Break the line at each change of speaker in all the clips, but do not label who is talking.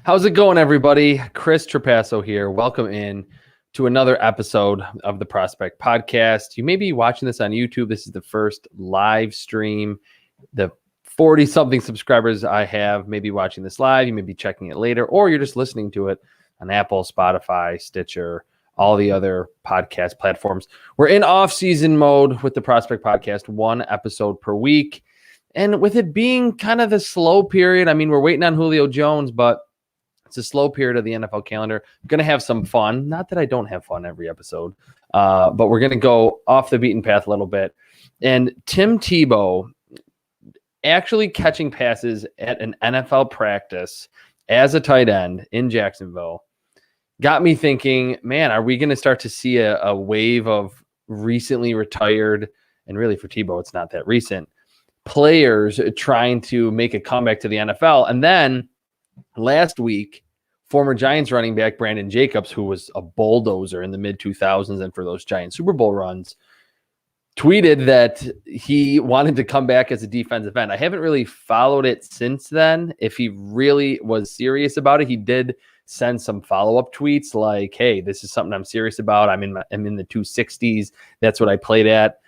How's it going, everybody? Chris Trapasso here. Welcome in to another episode of the Prospect Podcast. You may be watching this on YouTube. This is the first live stream. The 40-something subscribers I have may be watching this live. You may be checking it later, or you're just listening to it on Apple, Spotify, Stitcher, all the other podcast platforms. We're in off-season mode with the Prospect Podcast, one episode per week. And with it being kind of the slow period, I mean, we're waiting on Julio Jones, but it's a slow period of the NFL calendar. I'm going to have some fun. Not that I don't have fun every episode, but we're going to go off the beaten path a little bit. And Tim Tebow actually catching passes at an NFL practice as a tight end in Jacksonville got me thinking, man, are we going to start to see a wave of recently retired, and really for Tebow, it's not that recent, players trying to make a comeback to the NFL? And then last week, former Giants running back Brandon Jacobs, who was a bulldozer in the mid-2000s and for those Giants Super Bowl runs, tweeted that he wanted to come back as a defensive end. I haven't really followed it since then. If he really was serious about it, he did send some follow-up tweets like, hey, this is something I'm serious about. I'm in the 260s. That's what I played at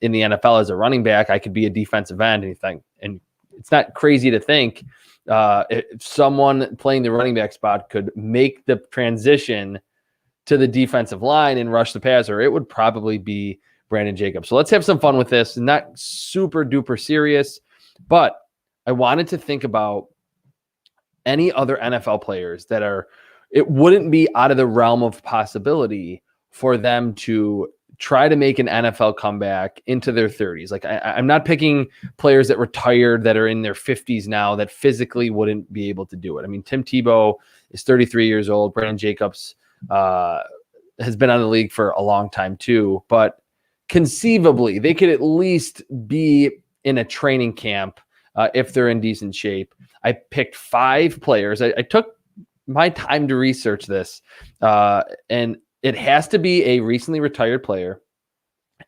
in the NFL as a running back. I could be a defensive end. And it's not crazy to think if someone playing the running back spot could make the transition to the defensive line and rush the passer, it would probably be Brandon Jacobs. So let's have some fun with this. Not super duper serious, but I wanted to think about any other NFL players that it wouldn't be out of the realm of possibility for them to try to make an NFL comeback into their 30s. Like I'm not picking players that retired that are in their 50s now that physically wouldn't be able to do it. I mean, Tim Tebow is 33 years old. Brandon Jacobs has been on the league for a long time too, but conceivably they could at least be in a training camp if they're in decent shape. I picked 5 players. I took my time to research this, and it has to be a recently retired player.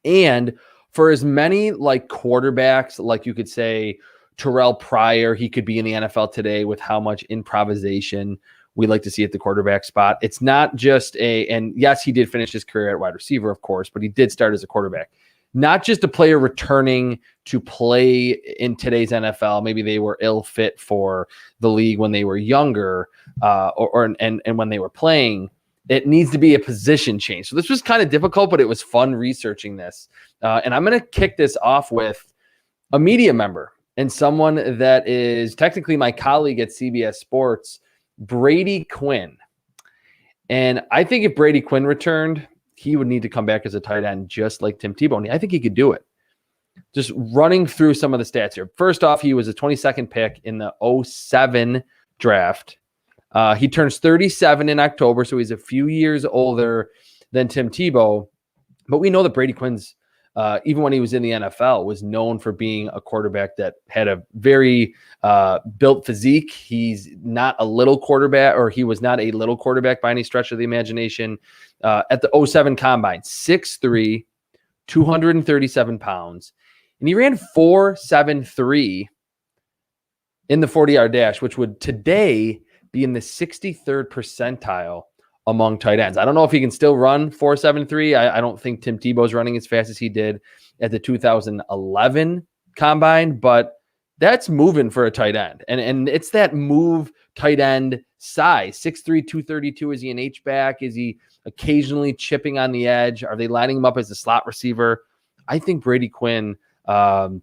And for as many like quarterbacks, like you could say Terrell Pryor, he could be in the NFL today with how much improvisation we like to see at the quarterback spot. It's not just and yes, he did finish his career at wide receiver, of course, but he did start as a quarterback. Not just a player returning to play in today's NFL. Maybe they were ill fit for the league when they were younger, and when they were playing. It needs to be a position change. So this was kind of difficult, but it was fun researching this. And I'm going to kick this off with a media member and someone that is technically my colleague at CBS Sports, Brady Quinn. And I think if Brady Quinn returned, he would need to come back as a tight end just like Tim Tebow. And I think he could do it. Just running through some of the stats here. First off, he was a 22nd pick in the 2007 draft. He turns 37 in October, so he's a few years older than Tim Tebow. But we know that Brady Quinn's, even when he was in the NFL, was known for being a quarterback that had a very built physique. He's not a little quarterback, or he was not a little quarterback by any stretch of the imagination. At the 2007 Combine, 6'3", 237 pounds. And he ran 4.73 in the 40-yard dash, which would today be in the 63rd percentile among tight ends. I don't know if he can still run 4.73. I don't think Tim Tebow's running as fast as he did at the 2011 Combine, but that's moving for a tight end. And it's that move tight end size. 6'3", 232. Is he an H-back? Is he occasionally chipping on the edge? Are they lining him up as a slot receiver? I think Brady Quinn was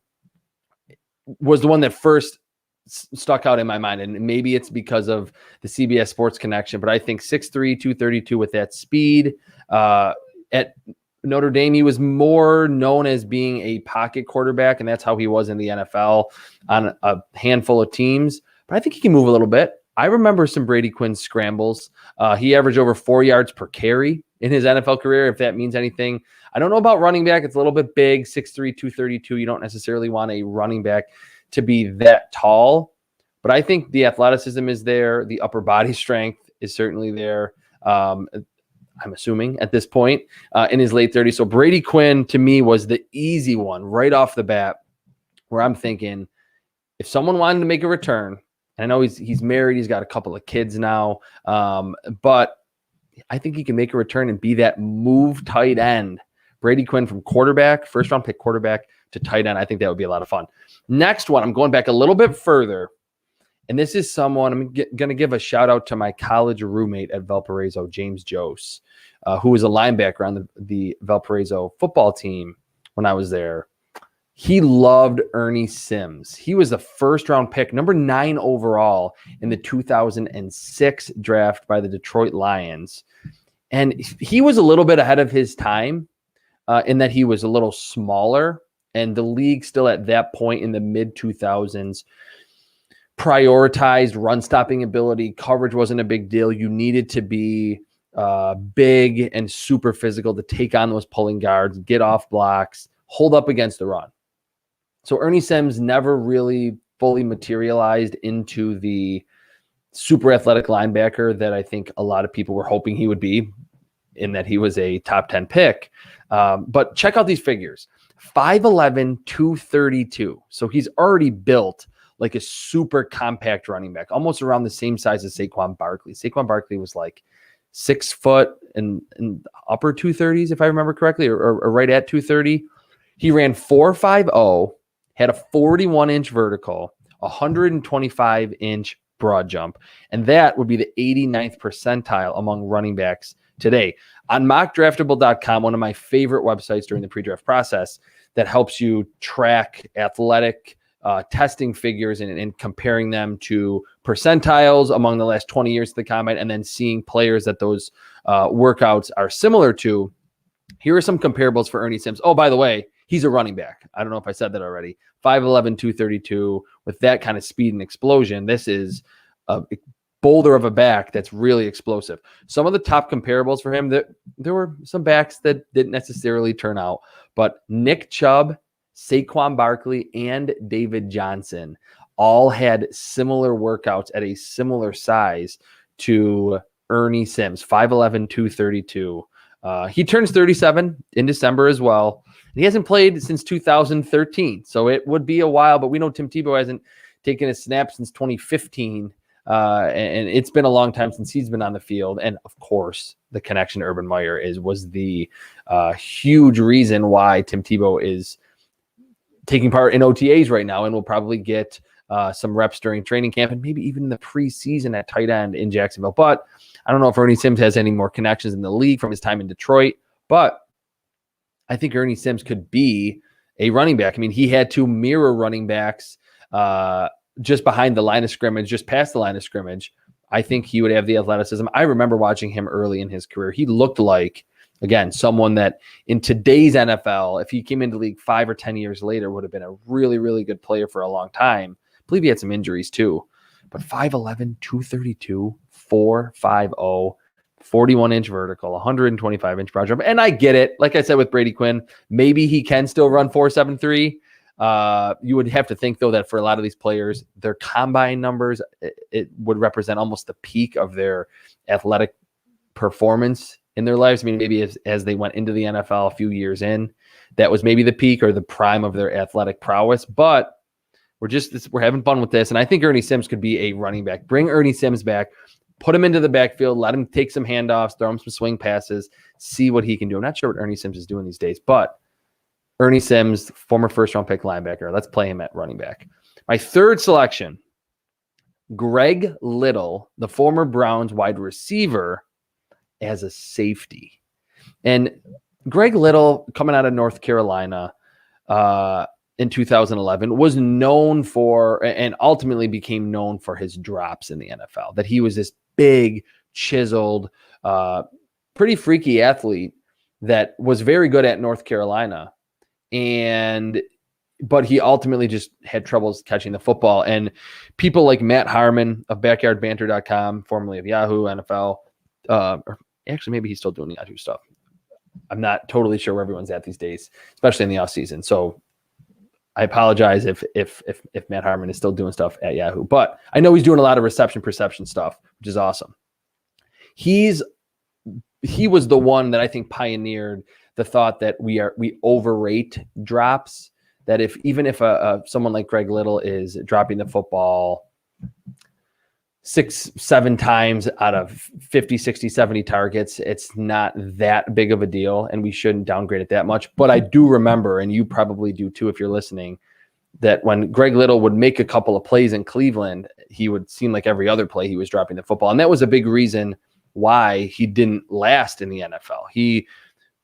the one that first stuck out in my mind, and maybe it's because of the CBS Sports connection, but I think 6'3", 232 with that speed. At Notre Dame, he was more known as being a pocket quarterback, and that's how he was in the NFL on a handful of teams. But I think he can move a little bit. I remember some Brady Quinn scrambles. He averaged over 4 yards per carry in his NFL career, if that means anything. I don't know about running back. It's a little bit big, 6'3", 232. You don't necessarily want a running back to be that tall, but I think the athleticism is there. The upper body strength is certainly there. I'm assuming at this point in his late 30s. So Brady Quinn to me was the easy one right off the bat, where I'm thinking if someone wanted to make a return And I know he's married. He's got a couple of kids now. But I think he can make a return and be that move tight end. Brady Quinn from quarterback, first round pick quarterback to tight end. I think that would be a lot of fun. Next one, I'm going back a little bit further. And this is someone, I'm going to give a shout out to my college roommate at Valparaiso, James Jose, who was a linebacker on the Valparaiso football team when I was there. He loved Ernie Sims. He was the first round pick, number 9 overall in the 2006 draft by the Detroit Lions. And he was a little bit ahead of his time in that he was a little smaller. And the league still at that point in the mid 2000s prioritized run stopping ability. Coverage wasn't a big deal. You needed to be big and super physical to take on those pulling guards, get off blocks, hold up against the run. So Ernie Sims never really fully materialized into the super athletic linebacker that I think a lot of people were hoping he would be, in that he was a top 10 pick. But check out these figures. 5'11", 232. So he's already built like a super compact running back, almost around the same size as Saquon Barkley. Saquon Barkley was like 6 foot and upper 230s, if I remember correctly, or right at 230. He ran 4.50, had a 41-inch vertical, 125-inch broad jump, and that would be the 89th percentile among running backs today. On mockdraftable.com, one of my favorite websites during the pre-draft process that helps you track athletic testing figures and comparing them to percentiles among the last 20 years of the combine, and then seeing players that those workouts are similar to. Here are some comparables for Ernie Sims. Oh, by the way, he's a running back. I don't know if I said that already. 5'11", 232 with that kind of speed and explosion. This is a boulder of a back that's really explosive. Some of the top comparables for him, there were some backs that didn't necessarily turn out, but Nick Chubb, Saquon Barkley, and David Johnson all had similar workouts at a similar size to Ernie Sims, 5'11", 232. He turns 37 in December as well. He hasn't played since 2013, so it would be a while, but we know Tim Tebow hasn't taken a snap since 2015, and it's been a long time since he's been on the field. And, of course, the connection to Urban Meyer was the huge reason why Tim Tebow is taking part in OTAs right now and will probably get some reps during training camp and maybe even the preseason at tight end in Jacksonville. But I don't know if Ernie Sims has any more connections in the league from his time in Detroit, but I think Ernie Sims could be a running back. I mean, he had 2 mirror running backs just behind the line of scrimmage, just past the line of scrimmage. I think he would have the athleticism. I remember watching him early in his career. He looked like, again, someone that in today's NFL, if he came into the league 5 or 10 years later, would have been a really, really good player for a long time. I believe he had some injuries too. But 5'11", 232, 4.50, 41-inch vertical, 125-inch broad jump. And I get it. Like I said with Brady Quinn, maybe he can still run 4.73. You would have to think, though, that for a lot of these players, their combine numbers, it would represent almost the peak of their athletic performance in their lives. I mean, maybe as they went into the NFL a few years in, that was maybe the peak or the prime of their athletic prowess. But we're having fun with this. And I think Ernie Sims could be a running back. Bring Ernie Sims back, put him into the backfield, let him take some handoffs, throw him some swing passes, see what he can do. I'm not sure what Ernie Sims is doing these days, but Ernie Sims, former first-round pick linebacker. Let's play him at running back. My third selection, Greg Little, the former Browns wide receiver, as a safety. And Greg Little, coming out of North Carolina in 2011, was known for, and ultimately became known for, his drops in the NFL, that he was this big, chiseled, pretty freaky athlete that was very good at North Carolina. But he ultimately just had troubles catching the football. And people like Matt Harmon of BackyardBanter.com, formerly of Yahoo NFL, or actually maybe he's still doing Yahoo stuff. I'm not totally sure where everyone's at these days, especially in the off season. So I apologize if Matt Harmon is still doing stuff at Yahoo, but I know he's doing a lot of reception perception stuff, which is awesome. He was the one that I think pioneered the thought that we overrate drops. That even if someone like Greg Little is dropping the football 6-7 times out of 50, 60, 70 targets. It's not that big of a deal, and we shouldn't downgrade it that much. But I do remember, and you probably do too if you're listening, that when Greg Little would make a couple of plays in Cleveland, he would seem like every other play he was dropping the football. And that was a big reason why he didn't last in the NFL. He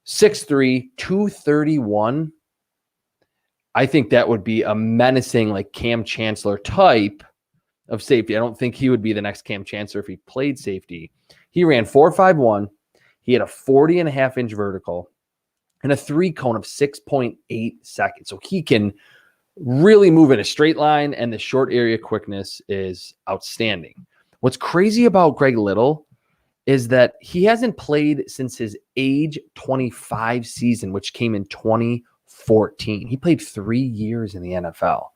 6'3", 231. I think that would be a menacing, like Cam Chancellor type of safety. I don't think he would be the next Cam Chancellor if he played safety. He ran 4.51. He had a 40.5-inch vertical and a 3-cone of 6.8 seconds. So he can really move in a straight line, and the short area quickness is outstanding. What's crazy about Greg Little is that he hasn't played since his age 25 season, which came in 2014. He played 3 years in the NFL.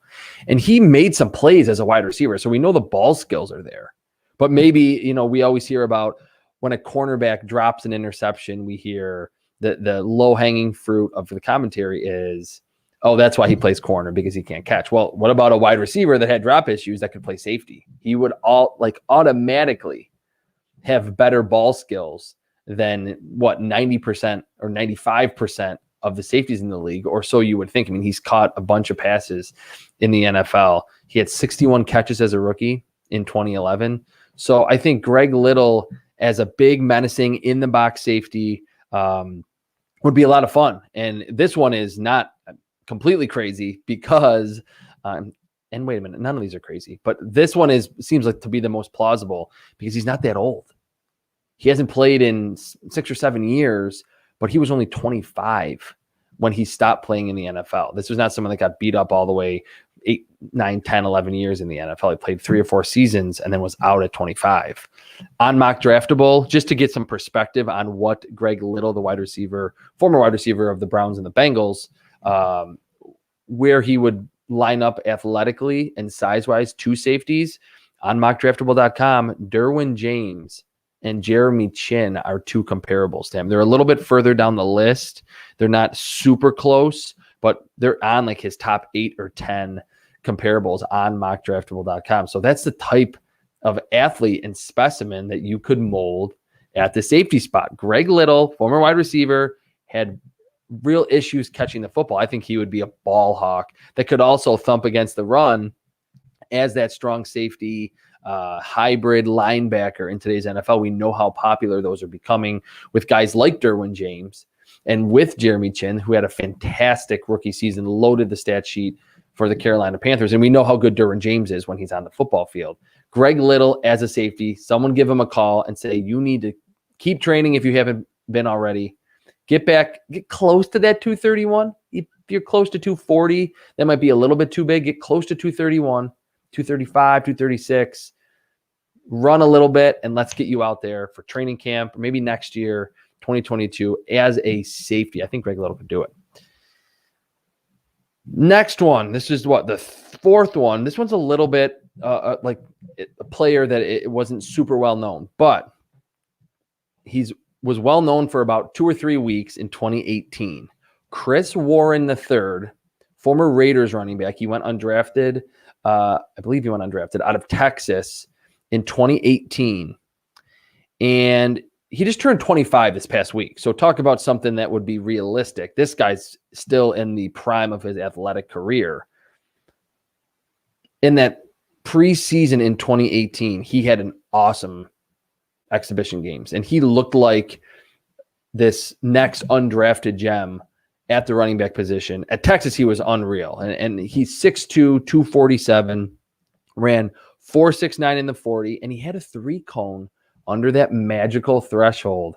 And he made some plays as a wide receiver. So we know the ball skills are there. But maybe, we always hear about when a cornerback drops an interception, we hear the low-hanging fruit of the commentary is, oh, that's why he plays corner, because he can't catch. Well, what about a wide receiver that had drop issues that could play safety? He would automatically have better ball skills than 90% or 95% of the safeties in the league, or so you would think. I mean, he's caught a bunch of passes in the NFL. He had 61 catches as a rookie in 2011. So I think Greg Little as a big menacing in the box safety would be a lot of fun. And this one is not completely crazy because, and wait a minute, none of these are crazy, but this one seems like to be the most plausible because he's not that old. He hasn't played in 6 or 7 years, but he was only 25 when he stopped playing in the NFL. This was not someone that got beat up all the way 8, 9, 10, 11 years in the NFL. He played 3 or 4 seasons and then was out at 25. On Mock Draftable, just to get some perspective on what Greg Little, the former wide receiver of the Browns and the Bengals, where he would line up athletically and size-wise, 2 safeties. On mockdraftable.com, Derwin James and Jeremy Chin are 2 comparables to him. They're a little bit further down the list. They're not super close, but they're on like his top 8 or 10 comparables on mockdraftable.com. So that's the type of athlete and specimen that you could mold at the safety spot. Greg Little, former wide receiver, had real issues catching the football. I think he would be a ball hawk that could also thump against the run as that strong safety hybrid linebacker in today's NFL. We know how popular those are becoming with guys like Derwin James and with Jeremy Chin, who had a fantastic rookie season, loaded the stat sheet for the Carolina Panthers. And we know how good Derwin James is when he's on the football field. Greg Little as a safety, someone give him a call and say, you need to keep training if you haven't been already. Get close to that 231. If you're close to 240, that might be a little bit too big. Get close to 231. 235, 236, run a little bit, and let's get you out there for training camp, or maybe next year, 2022, as a safety. I think Greg Little could do it. Next one. This is the 4th one. This one's a little bit like a player that it wasn't super well known, but was well known for about 2 or 3 weeks in 2018. Chris Warren III, former Raiders running back. He went undrafted. I believe he went undrafted out of Texas in 2018. And he just turned 25 this past week. So talk about something that would be realistic. This guy's still in the prime of his athletic career. In that preseason in 2018, he had an awesome exhibition games. And he looked like this next undrafted gem at the running back position. At Texas, he was unreal. And he's 6'2", 247, ran 4.69 in the 40, and he had a 3-cone under that magical threshold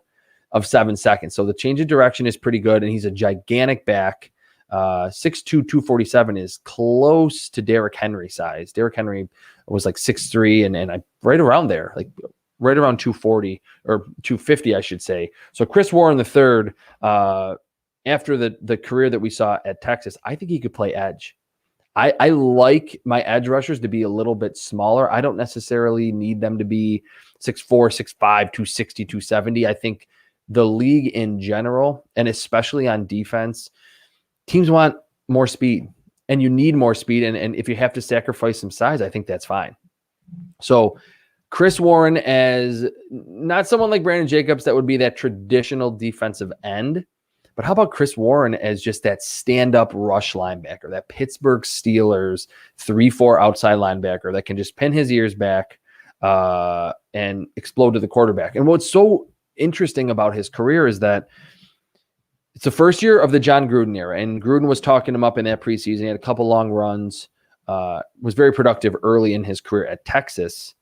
of 7 seconds. So the change of direction is pretty good, and he's a gigantic back. 6'2", 247 is close to Derrick Henry size. Derrick Henry was like 6'3", and right around there, like right around 240 or 250, I should say. So Chris Warren III, after the career that we saw at Texas, I think he could play edge. I like my edge rushers to be a little bit smaller. I don't necessarily need them to be 6'4", 6'5", 260, 270. I think the league in general, and especially on defense, teams want more speed, and you need more speed. And if you have to sacrifice some size, I think that's fine. So Chris Warren as not someone like Brandon Jacobs that would be that traditional defensive end, but how about Chris Warren as just that stand-up rush linebacker, that Pittsburgh Steelers 3-4 outside linebacker that can just pin his ears back and explode to the quarterback. And what's so interesting about his career is that it's the first year of the John Gruden era, and Gruden was talking him up in that preseason. He had a couple long runs, was very productive early in his career at Texas.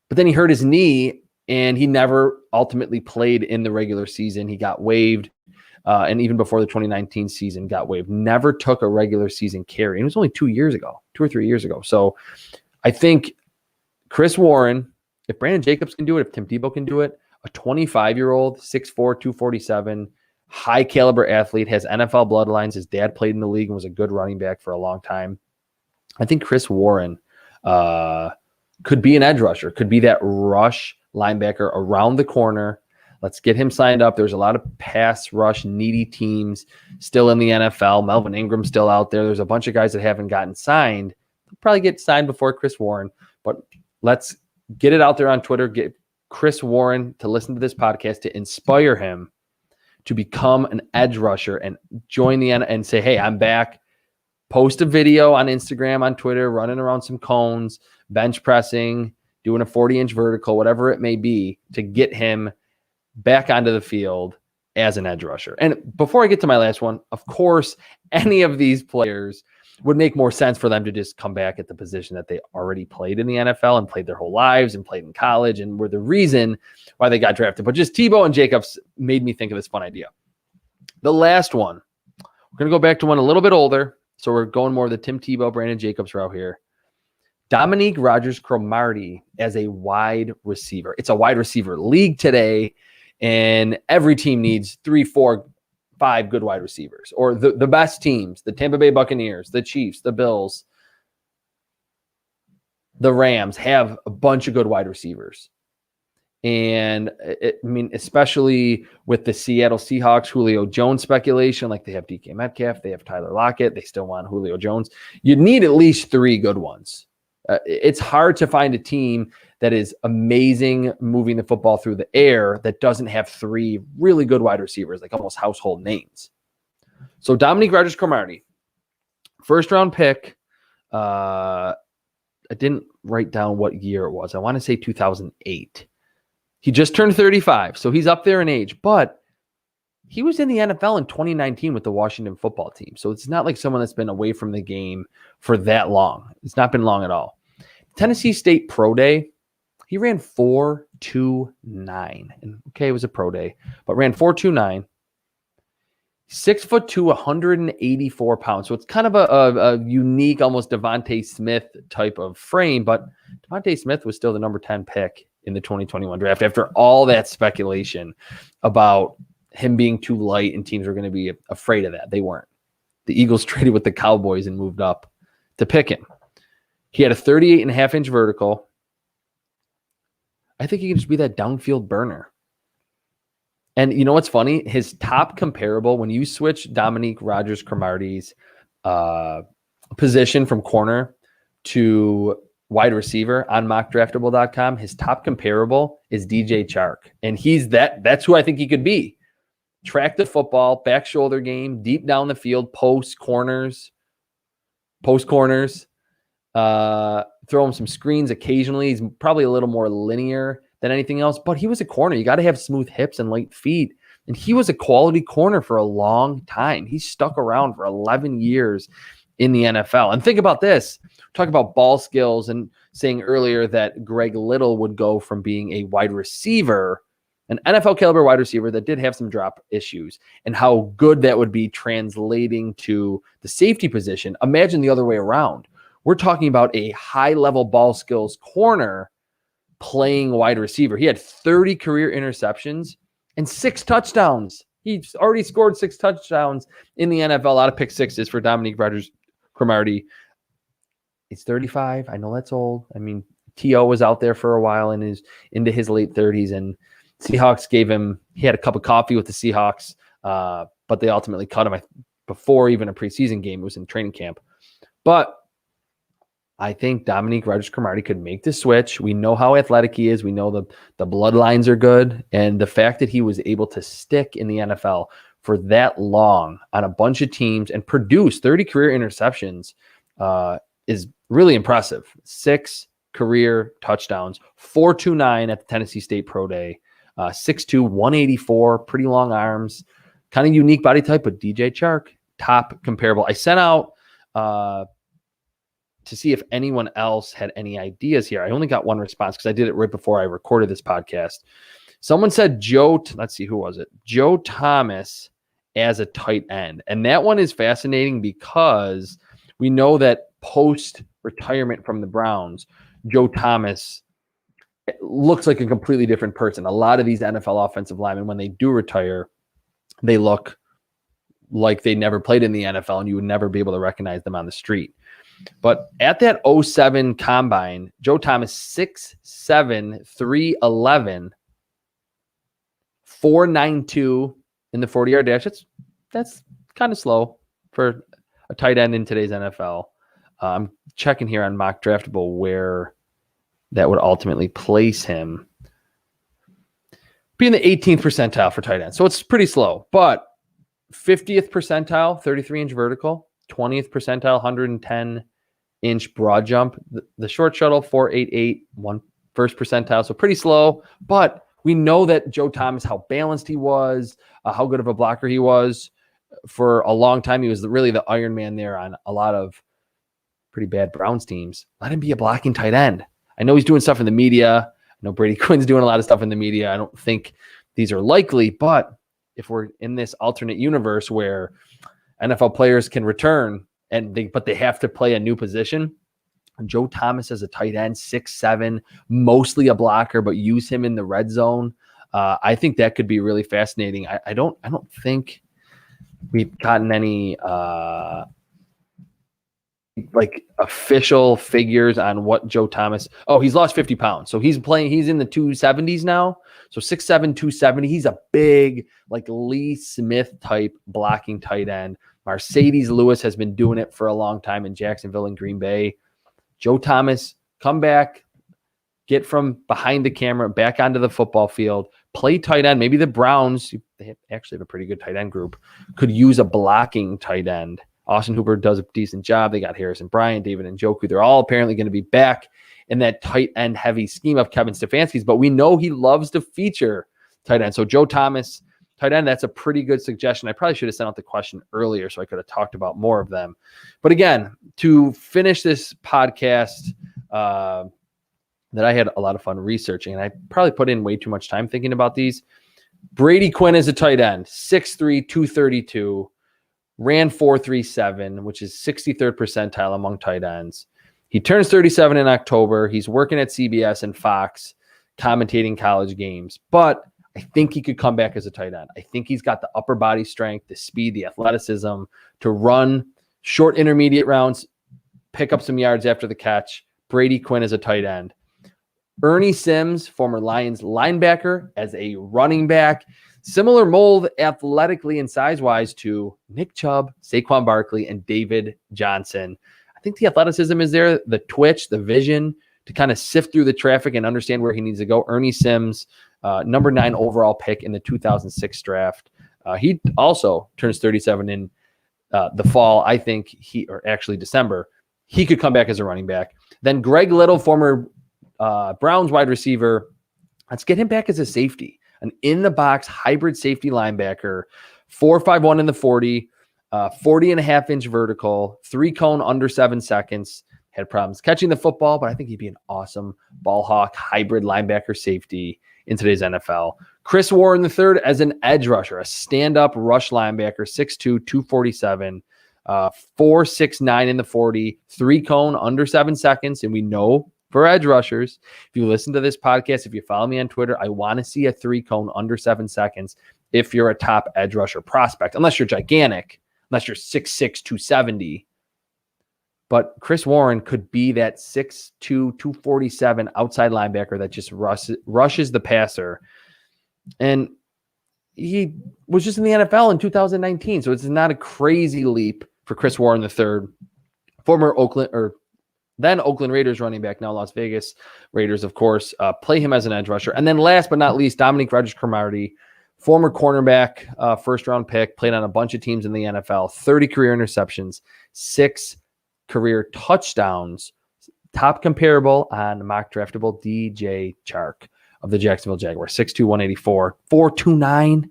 But then he hurt his knee, and he never ultimately played in the regular season. He got waived, and even before the 2019 season got waived. Never took a regular season carry. And it was only 2 or 3 years ago. So I think Chris Warren, if Brandon Jacobs can do it, if Tim Tebow can do it, a 25-year-old, 6'4", 247, high-caliber athlete, has NFL bloodlines. His dad played in the league and was a good running back for a long time. I think Chris Warren could be an edge rusher, could be that rush linebacker around the corner. Let's get him signed up. There's a lot of pass rush needy teams still in the NFL. Melvin Ingram's still out there. There's a bunch of guys that haven't gotten signed. They'll probably get signed before Chris Warren, but let's get it out there on Twitter. Get Chris Warren to listen to this podcast to inspire him to become an edge rusher and join the end and say, hey, I'm back. Post a video on Instagram, on Twitter, running around some cones, bench pressing, doing a 40-inch vertical, whatever it may be, to get him back onto the field as an edge rusher. And before I get to my last one, of course, any of these players would make more sense for them to just come back at the position that they already played in the NFL and played their whole lives and played in college and were the reason why they got drafted. But just Tebow and Jacobs made me think of this fun idea. The last one, we're going to go back to one a little bit older. So we're going more of the Tim Tebow, Brandon Jacobs route here. Dominique Rodgers-Cromartie as a wide receiver. It's a wide receiver league today, and every team needs 3, 4, 5 good wide receivers, or the best teams, the Tampa Bay Buccaneers, the Chiefs, the Bills, the Rams have a bunch of good wide receivers. And especially with the Seattle Seahawks, Julio Jones speculation, like they have DK Metcalf, they have Tyler Lockett, they still want Julio Jones. You need at least 3 good ones. It's hard to find a team that is amazing moving the football through the air that doesn't have 3 really good wide receivers, like almost household names. So Dominique Rodgers-Cromartie, first round pick. I didn't write down what year it was. I want to say 2008. He just turned 35, so he's up there in age, but he was in the NFL in 2019 with the Washington football team. So it's not like someone that's been away from the game for that long. It's not been long at all. Tennessee State Pro Day, he ran 4.29. And okay, it was a pro day, but ran 4.29. 6'2", 184 pounds. So it's kind of a unique, almost Devontae Smith type of frame, but Devontae Smith was still the number 10 pick in the 2021 draft after all that speculation about him being too light and teams were going to be afraid of that. They weren't. The Eagles traded with the Cowboys and moved up to pick him. He had a 38.5-inch vertical. I think he can just be that downfield burner. And you know what's funny? His top comparable, when you switch Dominique Rodgers-Cromartie's position from corner to wide receiver on mockdraftable.com, his top comparable is DJ Chark. And that's who I think he could be. Track the football, back shoulder game, deep down the field, post corners, throw him some screens occasionally. He's probably a little more linear than anything else, but he was a corner. You got to have smooth hips and light feet. And he was a quality corner for a long time. He stuck around for 11 years in the NFL. And think about this. Talk about ball skills and saying earlier that Greg Little would go from being a wide receiver, an NFL caliber wide receiver that did have some drop issues, and how good that would be translating to the safety position. Imagine the other way around. We're talking about a high-level ball skills corner playing wide receiver. He had 30 career interceptions and 6 touchdowns. He's already scored 6 touchdowns in the NFL. A lot of pick sixes for Dominique Rodgers-Cromartie. He's 35. I know that's old. I mean, T.O. was out there for a while and is into his late 30s, and Seahawks he had a cup of coffee with the Seahawks, but they ultimately cut him before even a preseason game. It was in training camp. But I think Dominique Rodgers-Cromartie could make the switch. We know how athletic he is. We know the bloodlines are good. And the fact that he was able to stick in the NFL for that long on a bunch of teams and produce 30 career interceptions is really impressive. 6 career touchdowns, 4.29 at the Tennessee State Pro Day, 6'2", 184, pretty long arms, kind of unique body type, but DJ Chark, top comparable. I sent out to see if anyone else had any ideas here. I only got one response because I did it right before I recorded this podcast. Someone said let's see, who was it? Joe Thomas as a tight end. And that one is fascinating because we know that post-retirement from the Browns, Joe Thomas looks like a completely different person. A lot of these NFL offensive linemen, when they do retire, they look like they never played in the NFL and you would never be able to recognize them on the street. But at that 07 combine, Joe Thomas, 6'7", 311, 4.92 in the 40-yard dash. That's kind of slow for a tight end in today's NFL. I'm checking here on Mock Draftable where that would ultimately place him. Be in the 18th percentile for tight end. So it's pretty slow. But 50th percentile, 33-inch vertical. 20th percentile, 110-inch broad jump. The short shuttle, 4.88, first percentile. So pretty slow. But we know that Joe Thomas, how balanced he was, how good of a blocker he was. For a long time, he was really the Iron Man there on a lot of pretty bad Browns teams. Let him be a blocking tight end. I know he's doing stuff in the media. I know Brady Quinn's doing a lot of stuff in the media. I don't think these are likely, but if we're in this alternate universe where NFL players can return but they have to play a new position, Joe Thomas as a tight end, 6'7", mostly a blocker, but use him in the red zone. I think that could be really fascinating. I don't think we've gotten any official figures on what Joe Thomas. Oh, he's lost 50 pounds. So he's in the 270s now. So 6'7", 270. He's a big, Lee Smith type blocking tight end. Mercedes Lewis has been doing it for a long time in Jacksonville and Green Bay. Joe Thomas, come back, get from behind the camera back onto the football field, play tight end. Maybe the Browns, they actually have a pretty good tight end group, could use a blocking tight end. Austin Hooper does a decent job. They got Harrison Bryant, David Njoku. They're all apparently going to be back in that tight end heavy scheme of Kevin Stefanski's, but we know he loves to feature tight end. So Joe Thomas, tight end, that's a pretty good suggestion. I probably should have sent out the question earlier so I could have talked about more of them. But again, to finish this podcast that I had a lot of fun researching, and I probably put in way too much time thinking about these. Brady Quinn is a tight end, 6'3", 232. Ran 4.37, which is 63rd percentile among tight ends. He turns 37 in October. He's working at CBS and Fox, commentating college games. But I think he could come back as a tight end. I think he's got the upper body strength, the speed, the athleticism to run short intermediate rounds, pick up some yards after the catch. Brady Quinn is a tight end. Ernie Sims, former Lions linebacker, as a running back. Similar mold athletically and size-wise to Nick Chubb, Saquon Barkley, and David Johnson. I think the athleticism is there, the twitch, the vision to kind of sift through the traffic and understand where he needs to go. Ernie Sims, number 9 overall pick in the 2006 draft. He also turns 37 in the fall. I think December. He could come back as a running back. Then Greg Little, former Browns wide receiver. Let's get him back as a safety. An in-the-box hybrid safety linebacker, 4.51 in the 40, 40.5-inch vertical, 3-cone under 7 seconds. Had problems catching the football, but I think he'd be an awesome ball hawk hybrid linebacker safety in today's NFL. Chris Warren III as an edge rusher, a stand-up rush linebacker, 6'2", 247, 4.69 in the 40, 3-cone under 7 seconds, and we know for edge rushers, if you listen to this podcast, if you follow me on Twitter, I want to see a 3-cone under 7 seconds if you're a top edge rusher prospect, unless you're gigantic, unless you're 6'6", 270. But Chris Warren could be that 6'2", 247 outside linebacker that just rushes the passer. And he was just in the NFL in 2019, so it's not a crazy leap for Chris Warren III, former Then Oakland Raiders running back, now Las Vegas Raiders, of course, play him as an edge rusher. And then last but not least, Dominique Rodgers-Cromartie, former cornerback, first-round pick, played on a bunch of teams in the NFL, 30 career interceptions, 6 career touchdowns, top comparable on mock draftable DJ Chark of the Jacksonville Jaguars, 6'2", 184, 4'2",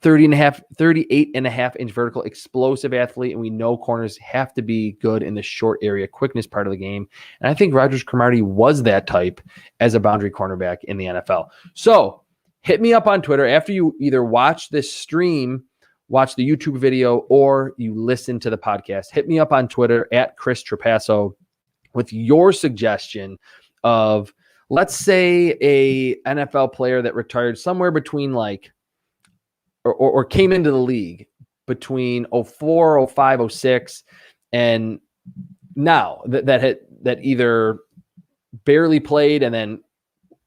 38.5-inch vertical, explosive athlete, and we know corners have to be good in the short area quickness part of the game. And I think Rodgers-Cromartie was that type as a boundary cornerback in the NFL. So hit me up on Twitter after you either watch this stream, watch the YouTube video, or you listen to the podcast. Hit me up on Twitter at Chris Trapasso with your suggestion of, let's say, a NFL player that retired somewhere between or came into the league between 04, 05, 06, and now that either barely played and then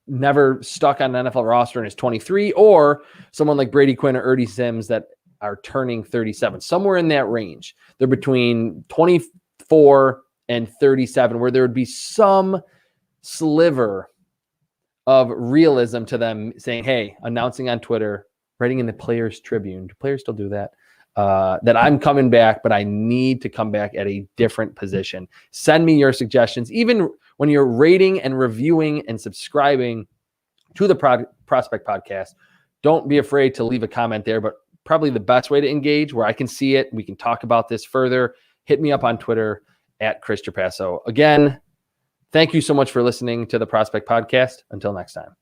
never stuck on an NFL roster and is 23, or someone like Brady Quinn or Ernie Sims that are turning 37, somewhere in that range. They're between 24 and 37, where there would be some sliver of realism to them saying, hey, announcing on Twitter, writing in the Players Tribune, do players still do that? That I'm coming back, but I need to come back at a different position. Send me your suggestions. Even when you're rating and reviewing and subscribing to the Prospect Podcast, don't be afraid to leave a comment there, but probably the best way to engage where I can see it, we can talk about this further, hit me up on Twitter at Chris Trapasso. Again, thank you so much for listening to the Prospect Podcast. Until next time.